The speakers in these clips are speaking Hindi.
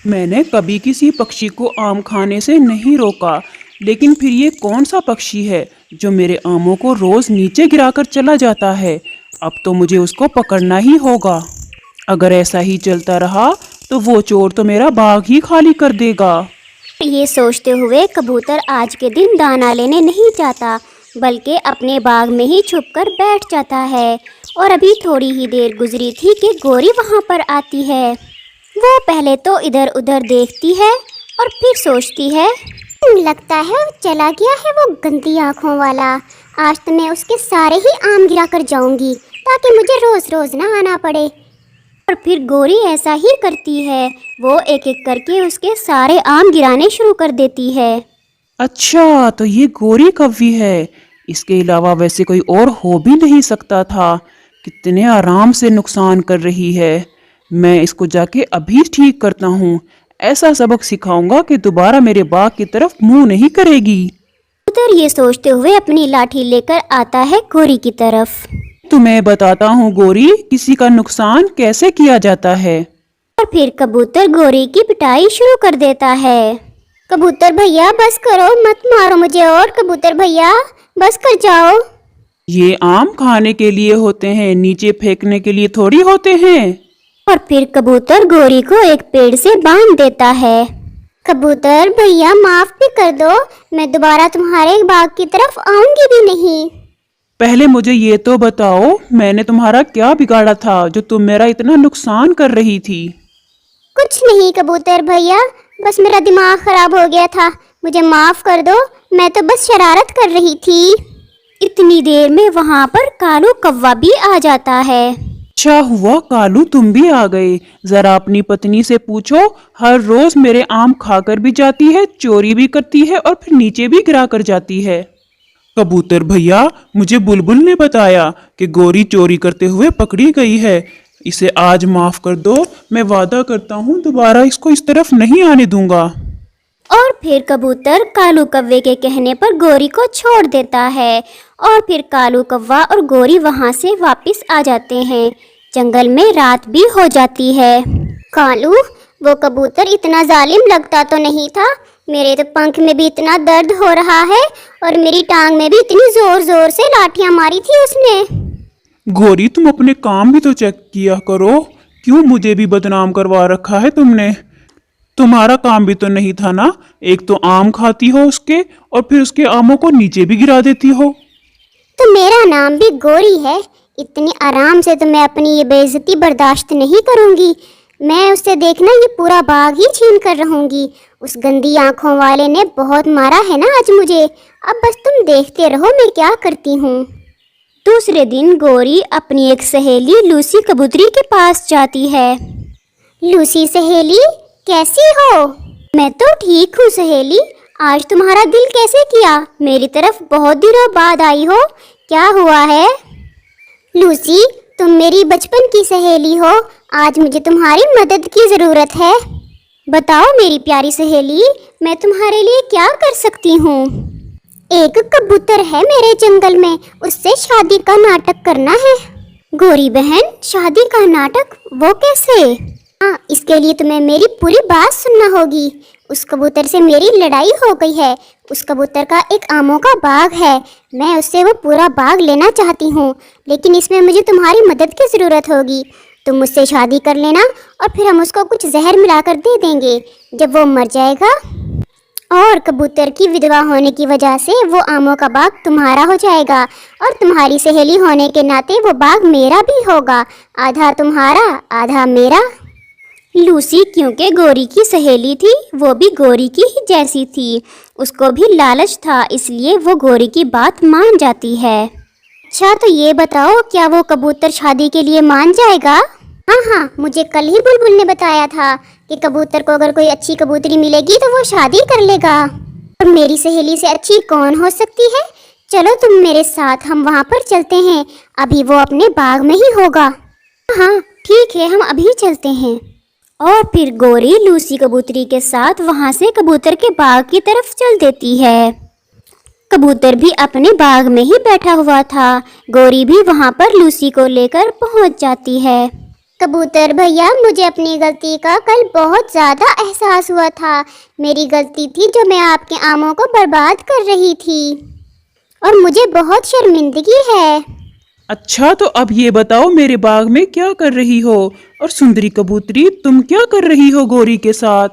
मैंने कभी किसी पक्षी को आम खाने से नहीं रोका, लेकिन फिर ये कौन सा पक्षी है जो मेरे आमों को रोज नीचे गिराकर चला जाता है। अब तो मुझे उसको पकड़ना ही होगा। अगर ऐसा ही चलता रहा तो वो चोर तो मेरा बाग ही खाली कर देगा। ये सोचते हुए कबूतर आज के दिन दाना लेने नहीं जाता, बल्कि अपने बाग में ही छुपकर बैठ जाता है। और अभी थोड़ी ही देर गुजरी थी कि गोरी वहाँ पर आती है। वो पहले तो इधर उधर देखती है और फिर सोचती है, लगता है वो चला गया है, वो गंदी आँखों वाला। आज तो मैं उसके सारे ही आम गिरा कर जाऊंगी ताकि मुझे रोज रोज ना आना पड़े। और फिर गोरी ऐसा ही करती है। वो एक एक करके उसके सारे आम गिराने शुरू कर देती है। अच्छा, तो ये गोरी कौवी है। इसके अलावा वैसे कोई और हो भी नहीं सकता था। कितने आराम से नुकसान कर रही है। मैं इसको जाके अभी ठीक करता हूँ। ऐसा सबक सिखाऊंगा कि दोबारा मेरे बाग की तरफ मुंह नहीं करेगी। उधर ये सोचते हुए अपनी लाठी लेकर आता है गोरी की तरफ। तुम्हें बताता हूँ गोरी, किसी का नुकसान कैसे किया जाता है। और फिर कबूतर गोरी की पिटाई शुरू कर देता है। कबूतर भैया बस करो, मत मारो मुझे। और कबूतर भैया बस कर जाओ। ये आम खाने के लिए होते हैं, नीचे फेंकने के लिए थोड़ी होते हैं। और फिर कबूतर गोरी को एक पेड़ से बांध देता है। कबूतर भैया माफ भी कर दो, मैं दोबारा तुम्हारे बाग की तरफ आऊंगी भी नहीं। पहले मुझे ये तो बताओ, मैंने तुम्हारा क्या बिगाड़ा था जो तुम मेरा इतना नुकसान कर रही थी। कुछ नहीं कबूतर भैया, बस मेरा दिमाग खराब हो गया था, मुझे माफ कर दो। मैं तो बस शरारत कर रही थी। इतनी देर में वहाँ पर कालू कौवा भी आ जाता है। अच्छा हुआ कालू तुम भी आ गए। जरा अपनी पत्नी से पूछो, हर रोज मेरे आम खाकर भी जाती है, चोरी भी करती है और फिर नीचे भी गिरा कर जाती है। कबूतर भैया, मुझे बुलबुल ने बताया कि गोरी चोरी करते हुए पकड़ी गई है। इसे आज माफ कर दो। मैं वादा करता हूँ दोबारा इसको इस तरफ नहीं आने दूंगा। और फिर कबूतर कालू कौवे के कहने पर गोरी को छोड़ देता है। और फिर कालू कौवा और गोरी वहाँ से वापस आ जाते हैं। जंगल में रात भी हो जाती है। कालू, वो कबूतर इतना जालिम लगता तो नहीं था। मेरे तो पंख में भी इतना दर्द हो रहा है और मेरी टांग में भी इतनी जोर जोर से लाठियां मारी थी उसने। गोरी, तुम अपने काम भी तो चेक किया करो। क्यों मुझे भी बदनाम करवा रखा है तुमने। तुम्हारा काम भी तो नहीं था ना। एक तो आम खाती हो उसके और फिर उसके आमों को नीचे भी गिरा देती हो। तो मेरा नाम भी गोरी है। इतनी आराम से तो मैं अपनी ये बेइज्जती बर्दाश्त नहीं करूंगी। मैं उससे देखना ये पूरा बाग ही छीन कर रहूंगी। उस गंदी आंखों वाले ने बहुत मारा है ना आज मुझे। अब बस तुम देखते रहो मैं क्या करती हूँ। दूसरे दिन गोरी अपनी एक सहेली लूसी कबूतरी के पास जाती है। लूसी सहेली, कैसी हो? मैं तो ठीक हूँ सहेली। आज तुम्हारा दिल कैसे किया? मेरी तरफ बहुत दिनों बाद आई हो, क्या हुआ है? लूसी, तुम मेरी बचपन की सहेली हो। आज मुझे तुम्हारी मदद की ज़रूरत है। बताओ मेरी प्यारी सहेली, मैं तुम्हारे लिए क्या कर सकती हूँ? एक कबूतर है मेरे जंगल में, उससे शादी का नाटक करना है। गोरी बहन, शादी का नाटक? वो कैसे? हाँ, इसके लिए तुम्हें मेरी पूरी बात सुनना होगी। उस कबूतर से मेरी लड़ाई हो गई है। उस कबूतर का एक आमों का बाग है। मैं उससे वो पूरा बाग लेना चाहती हूँ, लेकिन इसमें मुझे तुम्हारी मदद की ज़रूरत होगी। तुम मुझसे शादी कर लेना और फिर हम उसको कुछ जहर मिलाकर दे देंगे। जब वो मर जाएगा और कबूतर की विधवा होने की वजह से वो आमों का बाग तुम्हारा हो जाएगा और तुम्हारी सहेली होने के नाते वो बाग मेरा भी होगा। आधा तुम्हारा, आधा मेरा। लूसी क्योंकि गोरी की सहेली थी, वो भी गोरी की ही जैसी थी। उसको भी लालच था, इसलिए वो गोरी की बात मान जाती है। अच्छा, तो ये बताओ, क्या वो कबूतर शादी के लिए मान जाएगा? हाँ हाँ, मुझे कल ही बुलबुल ने बताया था कि कबूतर को अगर कोई अच्छी कबूतरी मिलेगी तो वो शादी कर लेगा। और मेरी सहेली से अच्छी कौन हो सकती है? चलो तुम मेरे साथ, हम वहाँ पर चलते हैं। अभी वो अपने बाग में ही होगा। हाँ ठीक है, हम अभी चलते हैं। और फिर गोरी लूसी कबूतरी के साथ वहाँ से कबूतर के बाग की तरफ चल देती है। कबूतर भी अपने बाग में ही बैठा हुआ था। गोरी भी वहाँ पर लूसी को लेकर पहुँच जाती है। कबूतर भैया, मुझे अपनी गलती का कल बहुत ज़्यादा एहसास हुआ था। मेरी गलती थी जो मैं आपके आमों को बर्बाद कर रही थी और मुझे बहुत शर्मिंदगी है। अच्छा, तो अब ये बताओ मेरे बाग में क्या कर रही हो? और सुंदरी कबूतरी, तुम क्या कर रही हो गौरी के साथ?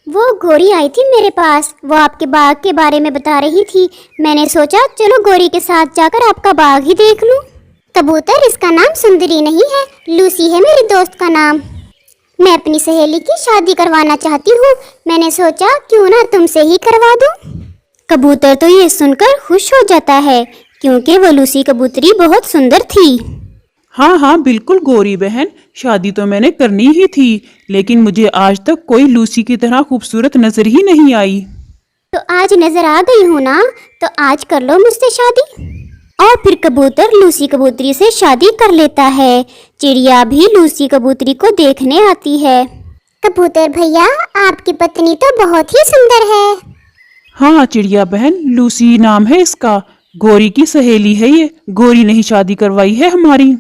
वो गोरी आई थी मेरे पास, वो आपके बाग के बारे में बता रही थी। मैंने सोचा चलो गोरी के साथ जाकर आपका बाग ही देख लूं। कबूतर, इसका नाम सुंदरी नहीं है, लूसी है मेरी दोस्त का नाम। मैं अपनी सहेली की शादी करवाना चाहती हूँ। मैंने सोचा क्यों ना तुमसे ही करवा दूं। कबूतर तो ये सुनकर खुश हो जाता है क्योंकि वो लूसी कबूतरी बहुत सुंदर थी। हाँ हाँ बिल्कुल गौरी बहन, शादी तो मैंने करनी ही थी, लेकिन मुझे आज तक कोई लूसी की तरह खूबसूरत नजर ही नहीं आई। तो आज नजर आ गई हूँ ना, तो आज कर लो मुझसे शादी। और फिर कबूतर लूसी कबूतरी से शादी कर लेता है। चिड़िया भी लूसी कबूतरी को देखने आती है। कबूतर भैया, आपकी पत्नी तो बहुत ही सुंदर है। हाँ चिड़िया बहन, लूसी नाम है इसका, गौरी की सहेली है ये, गौरी ने ही शादी करवाई है हमारी।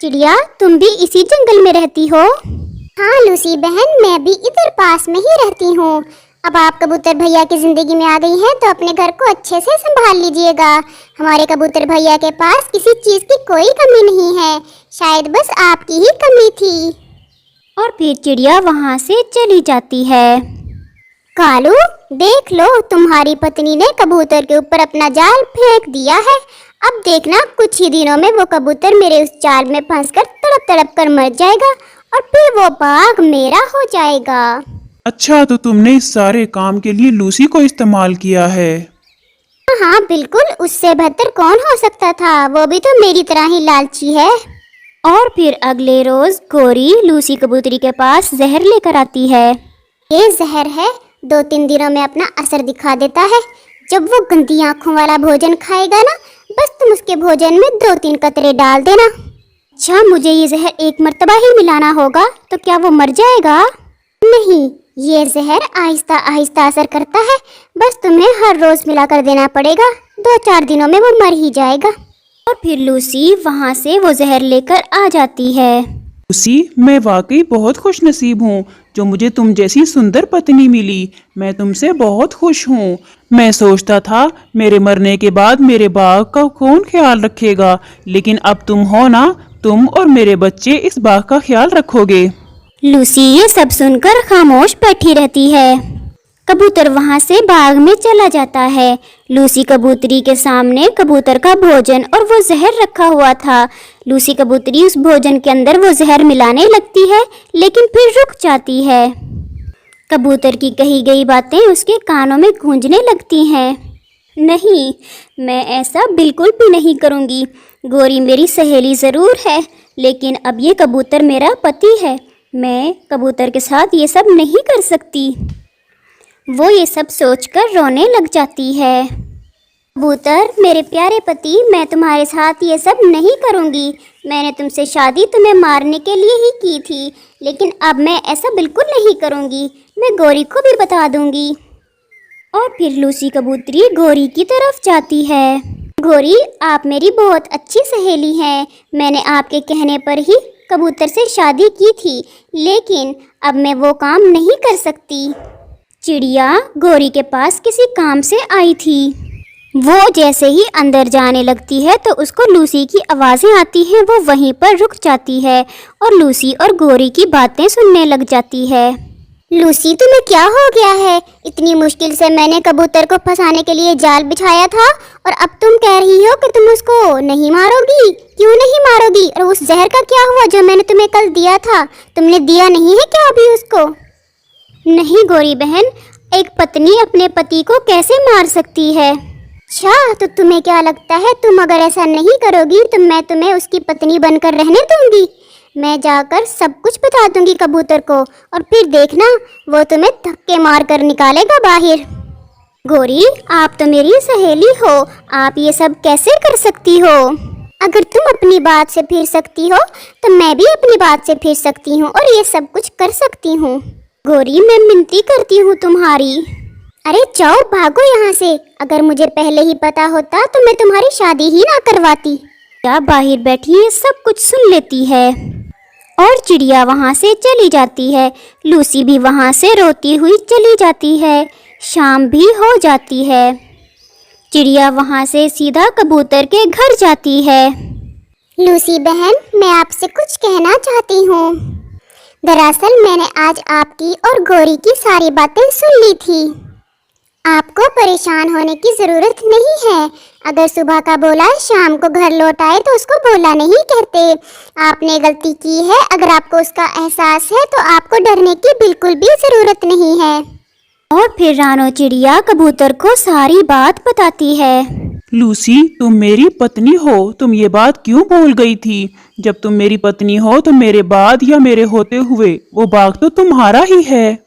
चिड़िया, तुम भी इसी जंगल में रहती हो? हाँ लूसी बहन, मैं भी इधर पास में ही रहती हूँ। अब आप कबूतर भैया की जिंदगी में आ गई हैं तो अपने घर को अच्छे से संभाल लीजिएगा। हमारे कबूतर भैया के पास किसी चीज की कोई कमी नहीं है, शायद बस आपकी ही कमी थी। और फिर चिड़िया वहाँ से चली जाती है। कालू, देख लो, तुम्हारी पत्नी ने कबूतर के ऊपर अपना जाल फेंक दिया है। अब देखना कुछ ही दिनों में वो कबूतर मेरे उस जाल में फंसकर तड़प तड़प कर मर जाएगा और फिर वो बाग मेरा हो जाएगा। अच्छा, तो तुमने इस सारे काम के लिए लूसी को इस्तेमाल किया है? हाँ बिल्कुल, उससे बेहतर कौन हो सकता था, वो भी तो मेरी तरह ही लालची है। और फिर अगले रोज गौरी लूसी कबूतरी के पास जहर लेकर आती है। ये जहर है, 2-3 दिनों में अपना असर दिखा देता है। जब वो गंदी आंखों वाला भोजन खाएगा ना, बस तुम उसके भोजन में 2-3 कतरे डाल देना। अच्छा, मुझे ये जहर एक मर्तबा ही मिलाना होगा, तो क्या वो मर जाएगा? नहीं, ये जहर आहिस्ता आहिस्ता असर करता है, बस तुम्हें हर रोज मिलाकर देना पड़ेगा। 2-4 दिनों में वो मर ही जाएगा। और फिर लूसी वहाँ से वो जहर लेकर आ जाती है। लूसी, मैं वाकई बहुत खुश नसीब हूँ जो मुझे तुम जैसी सुंदर पत्नी मिली। मैं तुमसे बहुत खुश हूँ। मैं सोचता था मेरे मरने के बाद मेरे बाग का कौन ख्याल रखेगा, लेकिन अब तुम हो ना, तुम और मेरे बच्चे इस बाग का ख्याल रखोगे। लूसी ये सब सुनकर खामोश बैठी रहती है। कबूतर वहाँ से बाग में चला जाता है। लूसी कबूतरी के सामने कबूतर का भोजन और वो जहर रखा हुआ था। लूसी कबूतरी उस भोजन के अंदर वो जहर मिलाने लगती है, लेकिन फिर रुक जाती है। कबूतर की कही गई बातें उसके कानों में गूंजने लगती हैं। नहीं, मैं ऐसा बिल्कुल भी नहीं करूँगी। गौरी मेरी सहेली ज़रूर है, लेकिन अब ये कबूतर मेरा पति है। मैं कबूतर के साथ ये सब नहीं कर सकती। वो ये सब सोचकर रोने लग जाती है। कबूतर, मेरे प्यारे पति, मैं तुम्हारे साथ ये सब नहीं करूँगी। मैंने तुमसे शादी तुम्हें मारने के लिए ही की थी, लेकिन अब मैं ऐसा बिल्कुल नहीं करूँगी। मैं गौरी को भी बता दूँगी। और फिर लूसी कबूतरी गौरी की तरफ जाती है। गौरी, आप मेरी बहुत अच्छी सहेली हैं। मैंने आपके कहने पर ही कबूतर से शादी की थी, लेकिन अब मैं वो काम नहीं कर सकती। चिड़िया गौरी के पास किसी काम से आई थी। वो जैसे ही अंदर जाने लगती है तो उसको लूसी की आवाज़ें आती हैं। वो वहीं पर रुक जाती है और लूसी और गौरी की बातें सुनने लग जाती है। लूसी, तुम्हें क्या हो गया है? इतनी मुश्किल से मैंने कबूतर को फंसाने के लिए जाल बिछाया था और अब तुम कह रही हो कि तुम उसको नहीं मारोगी। क्यों नहीं मारोगी? और उस जहर का क्या हुआ जो मैंने तुम्हें कल दिया था? तुमने दिया नहीं है क्या अभी उसको? नहीं गौरी बहन, एक पत्नी अपने पति को कैसे मार सकती है? अच्छा, तो तुम्हें क्या लगता है, तुम अगर ऐसा नहीं करोगी तो मैं तुम्हें उसकी पत्नी बनकर रहने दूंगी? मैं जाकर सब कुछ बता दूंगी कबूतर को और फिर देखना वो तुम्हें धक्के मार कर निकालेगा बाहर। गौरी, आप तो मेरी सहेली हो, आप ये सब कैसे कर सकती हो? अगर तुम अपनी बात से फिर सकती हो तो मैं भी अपनी बात से फिर सकती हूँ और ये सब कुछ कर सकती हूँ। गौरी, मैं मिनती करती हूँ तुम्हारी। अरे जाओ, भागो यहाँ से। अगर मुझे पहले ही पता होता तो मैं तुम्हारी शादी ही ना करवाती। क्या बाहर बैठी है सब कुछ सुन लेती है। और चिड़िया वहाँ से चली जाती है। लूसी भी वहाँ से रोती हुई चली जाती है। शाम भी हो जाती है। चिड़िया वहाँ से सीधा कबूतर के घर जाती है। लूसी बहन, मैं आपसे कुछ कहना चाहती हूँ। दरअसल मैंने आज आपकी और गौरी की सारी बातें सुन ली थी। आपको परेशान होने की ज़रूरत नहीं है। अगर सुबह का बोला शाम को घर लौट आए तो उसको बोला नहीं कहते। आपने गलती की है। अगर आपको उसका एहसास है तो आपको डरने की बिल्कुल भी ज़रूरत नहीं है। और फिर रानो चिड़िया कबूतर को सारी बात बताती है। लूसी, तुम मेरी पत्नी हो, तुम ये बात क्यों भूल गई थी? जब तुम मेरी पत्नी हो तो मेरे बाद या मेरे होते हुए वो बाग तो तुम्हारा ही है।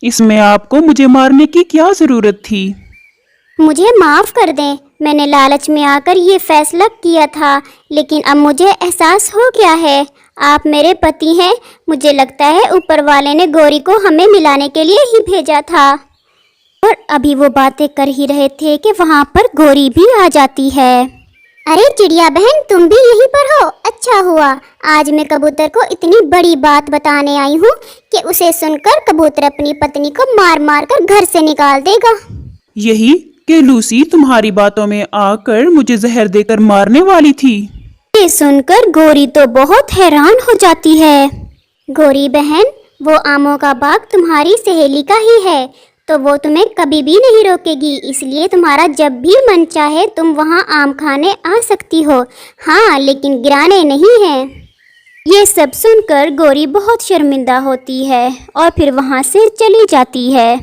इसमें आपको मुझे मारने की क्या जरूरत थी? मुझे माफ़ कर दें, मैंने लालच में आकर ये फैसला किया था, लेकिन अब मुझे एहसास हो गया है आप मेरे पति हैं। मुझे लगता है ऊपर वाले ने गौरी को हमें मिलाने के लिए ही भेजा था। और अभी वो बातें कर ही रहे थे कि वहाँ पर गौरी भी आ जाती है। अरे चिड़िया बहन, तुम भी यहीं पर हो? अच्छा हुआ, आज मैं कबूतर को इतनी बड़ी बात बताने आई हूँ कि उसे सुनकर कबूतर अपनी पत्नी को मार मार कर घर से निकाल देगा। यही कि लूसी तुम्हारी बातों में आकर मुझे जहर देकर मारने वाली थी। ये सुनकर गौरी तो बहुत हैरान हो जाती है। गौरी बहन, वो आमों का बाग तुम्हारी सहेली का ही है, तो वो तुम्हें कभी भी नहीं रोकेगी। इसलिए तुम्हारा जब भी मन चाहे तुम वहाँ आम खाने आ सकती हो। हाँ, लेकिन गिराने नहीं हैं। ये सब सुनकर गौरी बहुत शर्मिंदा होती है और फिर वहाँ से चली जाती है।